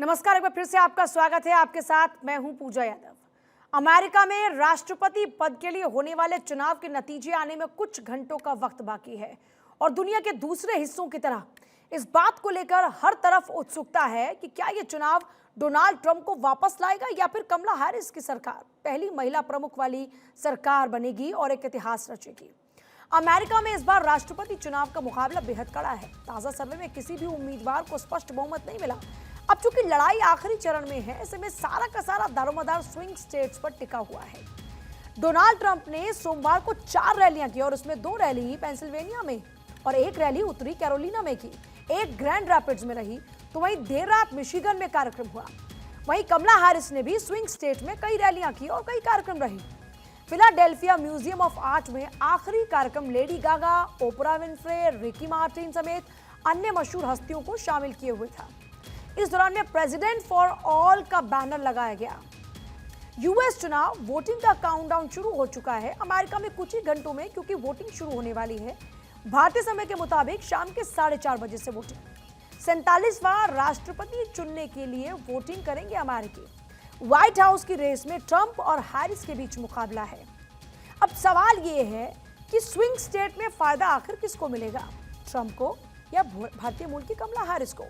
नमस्कार, एक बार फिर से आपका स्वागत है। आपके साथ मैं हूं पूजा यादव। अमेरिका में राष्ट्रपति पद के लिए होने वाले चुनाव के नतीजे आने में कुछ घंटों का वक्त बाकी है और दुनिया के दूसरे हिस्सों की तरह इस बात को लेकर हर तरफ उत्सुकता है कि क्या यह चुनाव डोनाल्ड ट्रंप को वापस लाएगा या फिर कमला हैरिस की सरकार पहली महिला प्रमुख वाली सरकार बनेगी और एक इतिहास रचेगी। अमेरिका में इस बार राष्ट्रपति चुनाव का मुकाबला बेहद कड़ा है। ताजा सर्वे में किसी भी उम्मीदवार को स्पष्ट बहुमत नहीं मिला। अब चूंकि लड़ाई आखिरी चरण में है, ऐसे में सारा का सारा दारोमदार स्विंग स्टेट्स पर टिका हुआ है। डोनाल्ड ट्रंप ने सोमवार को 4 रैलियां की और उसमें 2 रैली पेंसिल्वेनिया में और 1 रैली उत्तरी कैरोलिना में की, 1 ग्रैंड रैपिड्स में रही, तो वहीं देर रात मिशिगन में कार्यक्रम हुआ। वहीं कमला हैरिस ने भी स्विंग स्टेट में कई रैलियां की और कई कार्यक्रम रही। फिलाडेल्फिया म्यूजियम ऑफ आर्ट में आखिरी कार्यक्रम Lady Gaga, Oprah Winfrey, Ricky Martin समेत अन्य मशहूर हस्तियों को शामिल किए हुए था। इस दौरान में प्रेसिडेंट फॉर ऑल का बैनर लगाया गया। यूएस चुनाव वोटिंग का काउंटडाउन शुरू हो चुका है। अमेरिका में कुछ ही घंटों में क्योंकि वोटिंग शुरू होने वाली है। भारतीय समय के मुताबिक शाम के 4:30 बजे से वोटिंग 47वां राष्ट्रपति चुनने के लिए वोटिंग करेंगे अमेरिकी। व्हाइट हाउस की रेस में ट्रंप और हैरिस के बीच मुकाबला है। अब सवाल यह है कि स्विंग स्टेट में फायदा आखिर किसको मिलेगा, ट्रंप को या भारतीय मूल की कमला हैरिस को।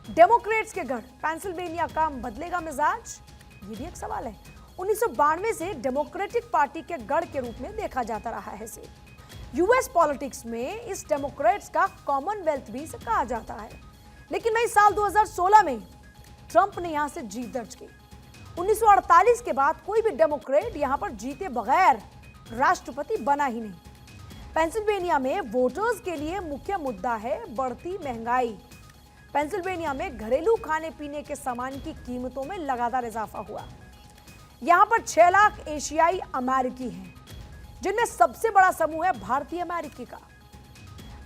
डेमोक्रेट्स के गढ़ पेंसिल्वेनिया का बदलेगा मिजाज, ये भी एक सवाल है। 1992 से डेमोक्रेटिक पार्टी के गढ़ के रूप में देखा जाता रहा है इसे। यूएस पॉलिटिक्स में इस डेमोक्रेट्स का कॉमनवेल्थ भी इसे कहा जाता है। लेकिन वही साल 2016 में ट्रंप ने यहां से जीत दर्ज की। 1948 के बाद कोई भी डेमोक्रेट यहां पर जीते बगैर राष्ट्रपति बना ही नहीं। पेंसिल्वेनिया में वोटर्स के लिए मुख्य मुद्दा है बढ़ती महंगाई। पेंसिल्वेनिया में घरेलू खाने पीने के सामान की कीमतों में लगातार इजाफा हुआ। यहां पर 6 लाख एशियाई अमेरिकी हैं, जिनमें सबसे बड़ा समूह है भारतीय अमेरिकी का।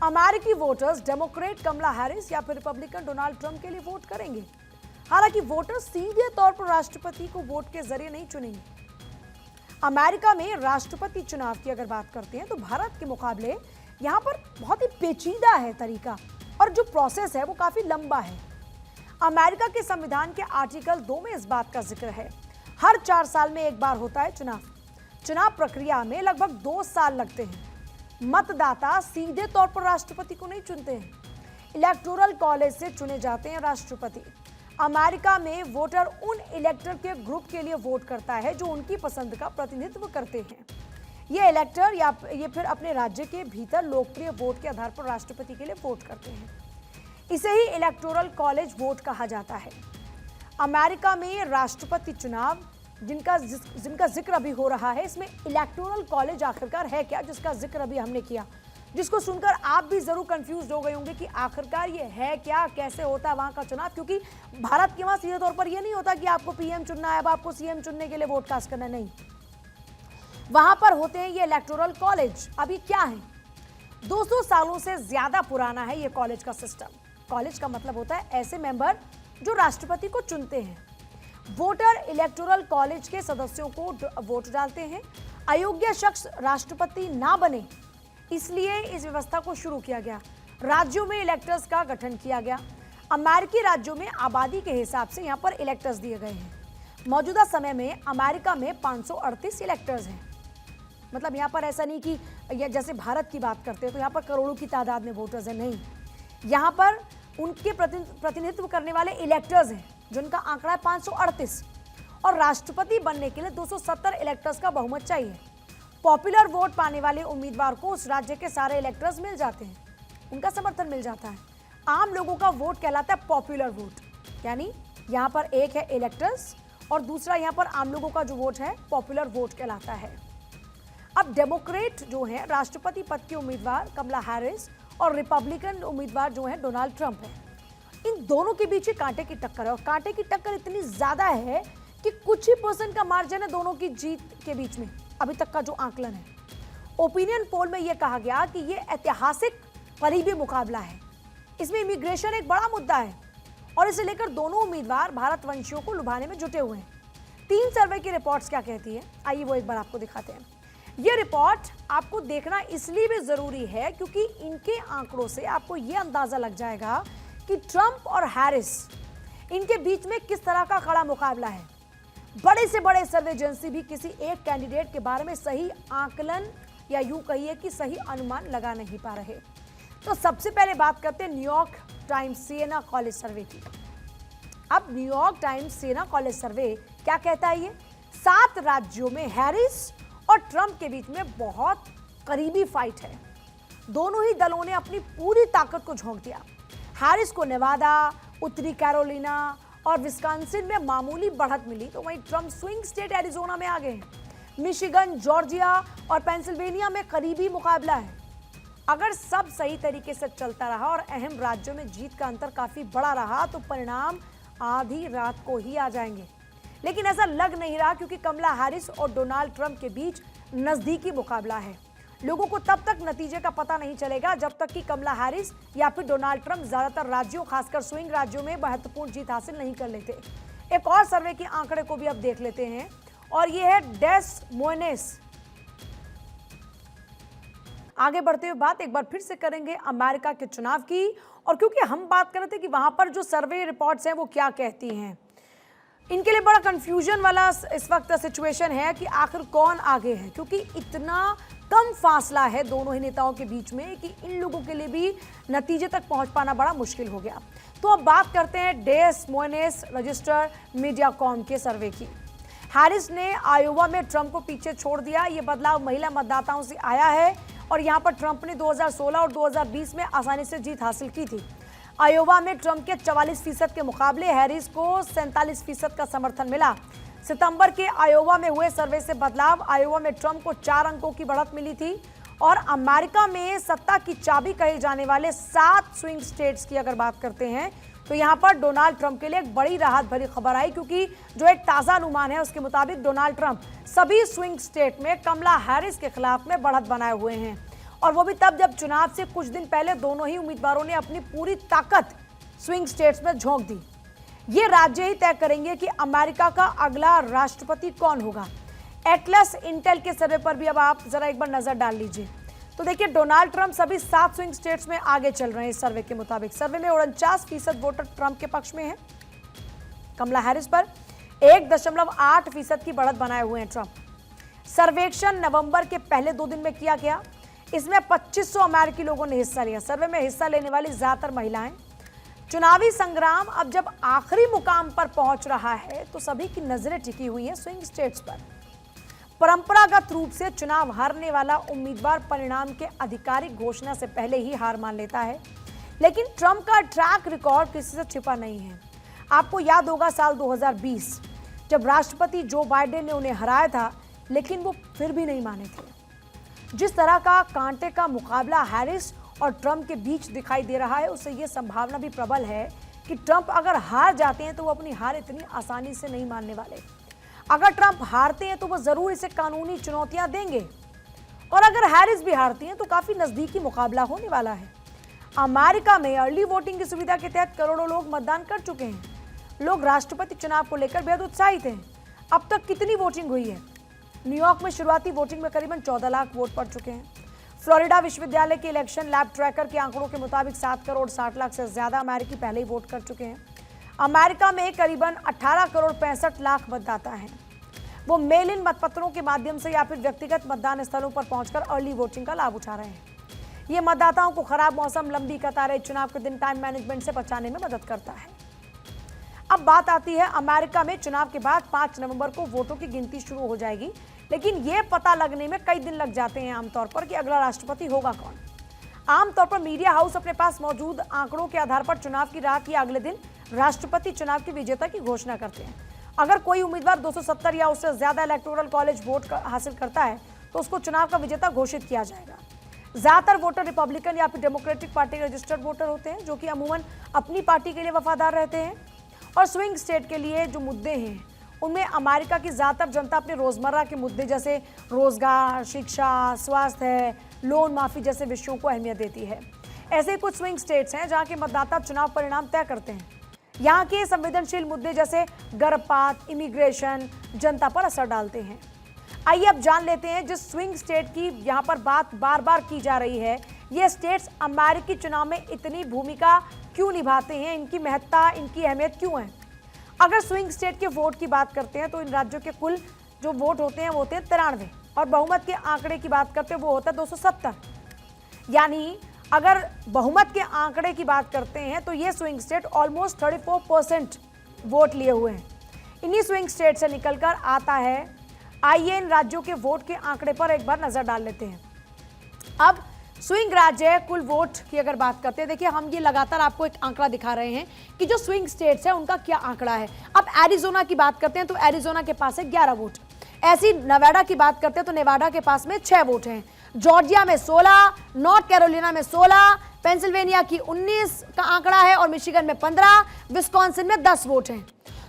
अमेरिकी वोटर्स डेमोक्रेट कमला हैरिस या फिर रिपब्लिकन डोनाल्ड ट्रंप के लिए वोट करेंगे। हालांकि वोटर सीधे तौर पर राष्ट्रपति को वोट के जरिए नहीं चुनेंगे। अमेरिका में राष्ट्रपति चुनाव की अगर बात करते हैं तो भारत के मुकाबले यहां पर बहुत ही पेचीदा है तरीका और जो प्रोसेस है वो काफी लंबा है। अमेरिका के संविधान के आर्टिकल 2 में इस बात का जिक्र है। हर 4 साल में एक बार होता है चुनाव। चुनाव प्रक्रिया में लगभग 2 साल लगते हैं। मतदाता सीधे तौर पर राष्ट्रपति को नहीं चुनते हैं, इलेक्टोरल कॉलेज से चुने जाते हैं राष्ट्रपति। अमेरिका में वोटर उन इलेक्टर के ग्रुप के लिए वोट करता है जो उनकी पसंद का प्रतिनिधित्व करते हैं। ये इलेक्टर या ये फिर अपने राज्य के भीतर लोकप्रिय वोट के आधार पर राष्ट्रपति के लिए वोट करते हैं। इसे ही इलेक्टोरल कॉलेज वोट कहा जाता है। अमेरिका में राष्ट्रपति चुनाव जिनका जिक्र अभी हो रहा है, इसमें इलेक्टोरल कॉलेज आखिरकार है क्या, जिसका जिक्र अभी हमने किया, जिसको सुनकर आप भी जरूर कंफ्यूज हो गए होंगे कि आखिरकार ये है क्या, कैसे होता है वहां का चुनाव। क्योंकि भारत के वहां सीधे तौर पर यह नहीं होता कि आपको पीएम चुनना है, अब आपको सीएम चुनने के लिए वोट कास्ट करना, नहीं। वहां पर होते हैं ये इलेक्टोरल कॉलेज। अब ये क्या है? 200 सालों से ज्यादा पुराना है ये कॉलेज का सिस्टम। कॉलेज का मतलब होता है ऐसे मेंबर जो राष्ट्रपति को चुनते हैं। वोटर इलेक्टोरल कॉलेज के सदस्यों को वोट डालते हैं। अयोग्य शख्स राष्ट्रपति ना बने, इसलिए इस व्यवस्था को शुरू किया गया। राज्यों में इलेक्टर्स का गठन किया गया। अमेरिकी राज्यों में आबादी के हिसाब से यहाँ पर इलेक्टर्स दिए गए हैं। मौजूदा समय में अमेरिका में 538 इलेक्टर्स हैं। मतलब यहाँ पर ऐसा नहीं कि जैसे भारत की बात करते हैं तो यहाँ पर करोड़ों की तादाद में वोटर्स हैं, नहीं। यहाँ पर उनके प्रतिनिधित्व करने वाले इलेक्टर्स हैं, जिनका आंकड़ा है 538, और राष्ट्रपति बनने के लिए 270 इलेक्टर्स का बहुमत चाहिए। पॉपुलर वोट पाने वाले उम्मीदवार को उस राज्य के सारे इलेक्टर्स मिल जाते हैं, उनका समर्थन मिल जाता है। आम लोगों का वोट कहलाता है पॉपुलर वोट, यानी यहाँ पर एक है इलेक्टर्स और दूसरा यहाँ पर आम लोगों का जो वोट है पॉपुलर वोट कहलाता है। अब डेमोक्रेट जो है राष्ट्रपति पद के उम्मीदवार कमला हैरिस और रिपब्लिकन उम्मीदवार जो है डोनाल्ड ट्रंप है। इन दोनों के बीच कांटे की टक्कर है और कांटे की टक्कर इतनी ज्यादा है कि कुछ ही % का मार्जिन है दोनों की जीत के बीच में, अभी तक का जो आंकलन है। ओपिनियन पोल में यह कहा गया कि यह ऐतिहासिक करीबी मुकाबला है। इसमें इमिग्रेशन एक बड़ा मुद्दा है और इसे लेकर दोनों उम्मीदवार भारतवंशियों को लुभाने में जुटे हुए हैं। 3 सर्वे की रिपोर्ट्स क्या कहती है, आइए वो एक बार आपको दिखाते हैं। ये रिपोर्ट आपको देखना इसलिए भी जरूरी है क्योंकि इनके आंकड़ों से आपको यह अंदाजा लग जाएगा कि ट्रंप और हैरिस इनके बीच में किस तरह का कड़ा मुकाबला है। बड़े से बड़े सर्वे एजेंसी भी किसी एक कैंडिडेट के बारे में सही आकलन या यूं कहिए कि सही अनुमान लगा नहीं पा रहे। तो सबसे पहले बात करते हैं न्यूयॉर्क टाइम्स सिएना कॉलेज सर्वे की। अब न्यूयॉर्क टाइम्स सिएना कॉलेज सर्वे क्या कहता है? ये 7 राज्यों में हैरिस और ट्रंप के बीच में बहुत करीबी फाइट है। दोनों ही दलों ने अपनी पूरी ताकत को झोंक दिया। हैरिस को नेवादा, उत्तरी कैरोलिना और विस्कॉन्सिन में मामूली बढ़त मिली, तो वहीं ट्रंप स्विंग स्टेट एरिजोना में आगे हैं। मिशिगन, जॉर्जिया और पेंसिल्वेनिया में करीबी मुकाबला है। अगर सब सही तरीके से चलता रहा और अहम राज्यों में जीत का अंतर काफी बड़ा रहा तो परिणाम आधी रात को ही आ जाएंगे। लेकिन ऐसा लग नहीं रहा, क्योंकि कमला हैरिस और डोनाल्ड ट्रंप के बीच नजदीकी मुकाबला है। लोगों को तब तक नतीजे का पता नहीं चलेगा जब तक कि कमला हैरिस या फिर डोनाल्ड ट्रंप ज्यादातर राज्यों, खासकर स्विंग राज्यों में महत्वपूर्ण जीत हासिल नहीं कर लेते। एक और सर्वे के आंकड़े को भी अब देख लेते हैं, और यह है डेस मोइनेस। आगे बढ़ते हुए बात एक बार फिर से करेंगे अमेरिका के चुनाव की, और क्योंकि हम बात कर रहे थे कि वहां पर जो सर्वे रिपोर्ट्स हैं वो क्या कहती हैं। इनके लिए बड़ा कंफ्यूजन वाला इस वक्त सिचुएशन है कि आखिर कौन आगे है, क्योंकि इतना कम फासला है दोनों ही नेताओं के बीच में कि इन लोगों के लिए भी नतीजे तक पहुंच पाना बड़ा मुश्किल हो गया। तो अब बात करते हैं डेस मोइनेस रजिस्टर मीडियाकॉम के सर्वे की। हैरिस ने आयोवा में ट्रंप को पीछे छोड़ दिया। ये बदलाव महिला मतदाताओं से आया है, और यहां पर ट्रंप ने 2016 और 2020 में आसानी से जीत हासिल की थी। आयोवा में ट्रंप के 44% के मुकाबले हैरिस को 47% का समर्थन मिला। सितंबर के आयोवा में हुए सर्वे से बदलाव, आयोवा में ट्रंप को 4 अंकों की बढ़त मिली थी। और अमेरिका में सत्ता की चाबी कहे जाने वाले 7 स्विंग स्टेट्स की अगर बात करते हैं तो यहां पर डोनाल्ड ट्रंप के लिए एक बड़ी राहत भरी खबर आई, क्योंकि जो एक ताजा अनुमान है उसके मुताबिक डोनाल्ड ट्रंप सभी स्विंग स्टेट में कमला हैरिस के खिलाफ में बढ़त बनाए हुए हैं, और वो भी तब जब चुनाव से कुछ दिन पहले दोनों ही उम्मीदवारों ने अपनी पूरी ताकत स्विंग स्टेट्स में झोंक दी। ये राज्य ही तय करेंगे कि अमेरिका का अगला राष्ट्रपति कौन होगा। एटलस इंटेल के सर्वे पर भी अब आप जरा एक बार नजर डाल लीजिए। तो देखिए, डोनाल्ड ट्रंप सभी 7 स्विंग स्टेट्स में आगे चल रहे हैं इस सर्वे के मुताबिक। सर्वे में 49% वोटर ट्रंप के पक्ष में है। कमला हैरिस पर 1.8% की बढ़त बनाए हुए हैं ट्रंप। सर्वेक्षण नवंबर के पहले 2 दिन में किया गया। इसमें 2500 अमेरिकी लोगों ने हिस्सा लिया। सर्वे में हिस्सा लेने वाली ज्यादातर महिलाएं। चुनावी संग्राम अब जब आखिरी मुकाम पर पहुंच रहा है तो सभी की नजरें टिकी हुई हैं स्विंग स्टेट्स पर। परंपरागत रूप से चुनाव हारने वाला उम्मीदवार परिणाम के आधिकारिक घोषणा से पहले ही हार मान लेता है, लेकिन ट्रंप का ट्रैक रिकॉर्ड किसी से छिपा नहीं है। आपको याद होगा साल 2020 जब राष्ट्रपति जो बाइडेन ने उन्हें हराया था, लेकिन वो फिर भी नहीं माने थे। जिस तरह का कांटे का मुकाबला हैरिस और ट्रंप के बीच दिखाई दे रहा है, उससे यह संभावना भी प्रबल है कि ट्रंप अगर हार जाते हैं तो वो अपनी हार इतनी आसानी से नहीं मानने वाले। अगर ट्रंप हारते हैं तो वो जरूर इसे कानूनी चुनौतियां देंगे, और अगर हैरिस भी हारती हैं तो काफी नजदीकी मुकाबला होने वाला है। अमेरिका में अर्ली वोटिंग की सुविधा के तहत करोड़ों लोग मतदान कर चुके हैं। लोग राष्ट्रपति चुनाव को लेकर बेहद उत्साहित हैं। अब तक कितनी वोटिंग हुई है? न्यूयॉर्क में शुरुआती वोटिंग में करीबन 14 लाख वोट पड़ चुके हैं। फ्लोरिडा विश्वविद्यालय के इलेक्शन लैब ट्रैकर के आंकड़ों के मुताबिक 7 करोड़ 60 लाख से ज्यादा अमेरिकी पहले ही वोट कर चुके हैं। अमेरिका में करीबन 18 करोड़ 65 लाख मतदाता हैं। वो मेल इन मतपत्रों के माध्यम से या फिर व्यक्तिगत मतदान स्थलों पर पहुंचकर अर्ली वोटिंग का लाभ उठा रहे हैं। ये मतदाताओं को खराब मौसम, लंबी कतारें, चुनाव के दिन टाइम मैनेजमेंट से बचाने में मदद करता है। अब बात आती है अमेरिका में चुनाव के बाद 5 नवंबर को वोटों की गिनती शुरू हो जाएगी, लेकिन यह पता लगने में कई दिन लग जाते हैं आमतौर पर कि अगला राष्ट्रपति होगा कौन। आमतौर पर मीडिया हाउस अपने पास मौजूद आंकड़ों के आधार पर चुनाव की रात या अगले दिन राष्ट्रपति चुनाव के विजेता की घोषणा करते हैं। अगर कोई उम्मीदवार 270 या उससे ज्यादा इलेक्टोरल कॉलेज वोट हासिल करता है तो उसको चुनाव का विजेता घोषित किया जाएगा। ज्यादातर वोटर रिपब्लिकन या फिर डेमोक्रेटिक पार्टी के रजिस्टर्ड वोटर होते हैं, जो कि अमूमन अपनी पार्टी के लिए वफादार रहते हैं। और स्विंग स्टेट के लिए जो मुद्दे हैं उनमें अमेरिका की ज्यादातर जनता अपने रोजमर्रा के मुद्दे जैसे रोजगार, शिक्षा, स्वास्थ्य, लोन माफी जैसे विषयों को अहमियत देती है। ऐसे कुछ स्विंग स्टेट्स हैं जहां के मतदाता चुनाव परिणाम तय करते हैं। यहाँ के संवेदनशील मुद्दे जैसे गर्भपात, इमिग्रेशन जनता पर असर डालते हैं। आइए अब जान लेते हैं जिस स्विंग स्टेट की यहाँ पर बात बार बार की जा रही है, ये स्टेट्स अमेरिकी चुनाव में इतनी भूमिका क्यों निभाते हैं, इनकी महत्ता, इनकी अहमियत क्यों है। अगर स्विंग स्टेट के वोट की बात करते हैं तो इन राज्यों के कुल जो वोट होते हैं वो होते हैं 93, और बहुमत के आंकड़े की बात करते हैं वो होता है 270। यानी अगर बहुमत के आंकड़े की बात करते हैं तो ये स्विंग स्टेट ऑलमोस्ट 34% वोट लिए हुए हैं। इन्हीं स्विंग स्टेट से निकलकर आता है। आइए इन राज्यों के वोट के आंकड़े पर एक बार नजर डाल लेते हैं। अब स्विंग राज्य कुल वोट की अगर बात करते हैं, देखिए हम ये लगातार आपको एक आंकड़ा दिखा रहे हैं कि जो स्विंग स्टेट्स है उनका क्या आंकड़ा है। अब एरिजोना की बात करते हैं तो एरिजोना के पास है 11 वोट। ऐसी नेवाडा की बात करते हैं तो नेवाडा के पास में 6 वोट हैं। जॉर्जिया में 16, नॉर्थ कैरोलिना में 16, पेंसिल्वेनिया की 19 का आंकड़ा है और मिशिगन में 15, विस्कॉन्सिन में 10 वोट हैं।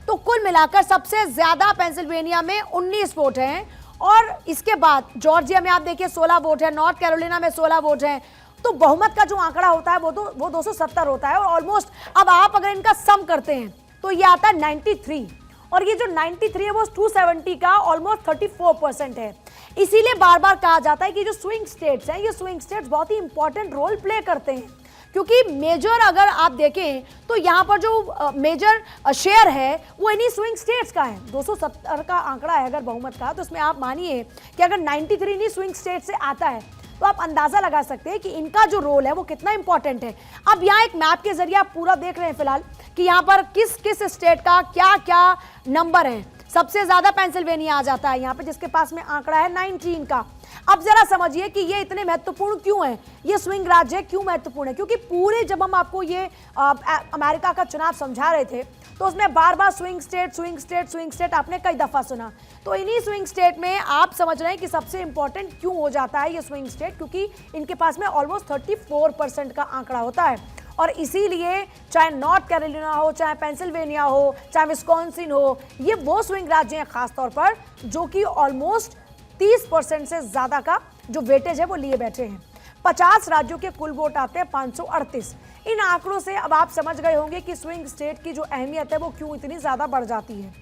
तो कुल मिलाकर सबसे ज्यादा पेंसिल्वेनिया में 19 वोट हैं, और इसके बाद जॉर्जिया में आप देखिए 16 वोट है, नॉर्थ कैरोलिना में 16 वोट हैं। तो बहुमत का जो आंकड़ा होता है वो 270 होता है, और ऑलमोस्ट अब आप अगर इनका सम करते हैं तो ये आता है 93, और ये जो 93 है वो 270 का ऑलमोस्ट 34% है। इसीलिए बार बार कहा जाता है कि जो स्विंग स्टेट्स हैं ये स्विंग स्टेट्स बहुत ही इंपॉर्टेंट रोल प्ले करते हैं, क्योंकि मेजर अगर आप देखें तो यहाँ पर जो मेजर शेयर है वो इन्हीं स्विंग स्टेट्स का है। 270 का आंकड़ा है अगर बहुमत का, तो इसमें आप मानिए कि अगर 93 इन्हीं स्विंग स्टेट से आता है तो आप अंदाजा लगा सकते हैं कि इनका जो रोल है वो कितना इंपॉर्टेंट है। अब यहाँ एक मैप के जरिए आप पूरा देख रहे हैं फिलहाल कि यहाँ पर किस किस स्टेट का क्या क्या नंबर है। सबसे ज्यादा पेंसिल्वेनिया आ जाता है यहाँ पे, जिसके पास में आंकड़ा है 19 का। अब जरा समझिए कि ये इतने महत्वपूर्ण क्यों है, ये स्विंग राज्य क्यों महत्वपूर्ण है, क्योंकि पूरे जब हम आपको ये अमेरिका का चुनाव समझा रहे थे तो उसमें बार बार swing state swing state swing state आपने कई दफा सुना। तो इन्हीं स्विंग स्टेट में आप समझ रहे हैं कि सबसे इंपॉर्टेंट क्यों हो जाता है ये स्विंग स्टेट, क्योंकि इनके पास में ऑलमोस्ट 34% का आंकड़ा होता है। और इसीलिए चाहे नॉर्थ कैरोलिना हो, चाहे पेंसिल्वेनिया हो, चाहे विस्कॉन्सिन हो, ये वो स्विंग राज्य हैं खासतौर पर जो कि ऑलमोस्ट 30% से ज्यादा का जो वेटेज है वो लिए बैठे हैं। 50 राज्यों के कुल वोट आते हैं 538। इन आंकड़ों से अब आप समझ गए होंगे कि स्विंग स्टेट की जो अहमियत है वो क्यों इतनी ज्यादा बढ़ जाती है।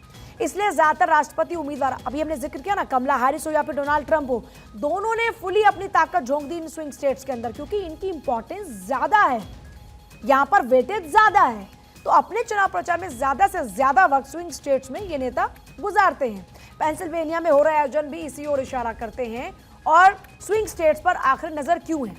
इसलिए ज्यादातर राष्ट्रपति उम्मीदवार, अभी हमने जिक्र किया ना, कमला हैरिस हो या फिर डोनाल्ड ट्रंप हो, दोनों ने फुली अपनी ताकत झोंक दी इन स्विंग स्टेट्स के अंदर, क्योंकि इनकी इंपॉर्टेंस ज्यादा है, यहाँ पर वेटेज ज्यादा है। तो अपने चुनाव प्रचार में ज्यादा से ज्यादा वक्त स्विंग स्टेट्स में ये नेता गुजारते हैं। पेंसिल्वेनिया में हो रहा आयोजन भी इसी ओर इशारा करते हैं। और स्विंग स्टेट्स पर आखिर नजर क्यों है,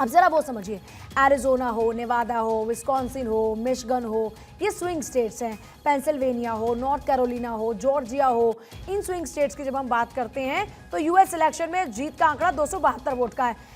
अब जरा वो समझिए। एरिजोना हो, नेवादा हो, विस्कॉन्सिन हो, मिशिगन हो, ये स्विंग स्टेट्स हैं। पेंसिल्वेनिया हो, नॉर्थ कैरोलिना हो, जॉर्जिया हो, इन स्विंग स्टेट्स की जब हम बात करते हैं तो यूएस इलेक्शन में जीत का आंकड़ा 272 वोट का है।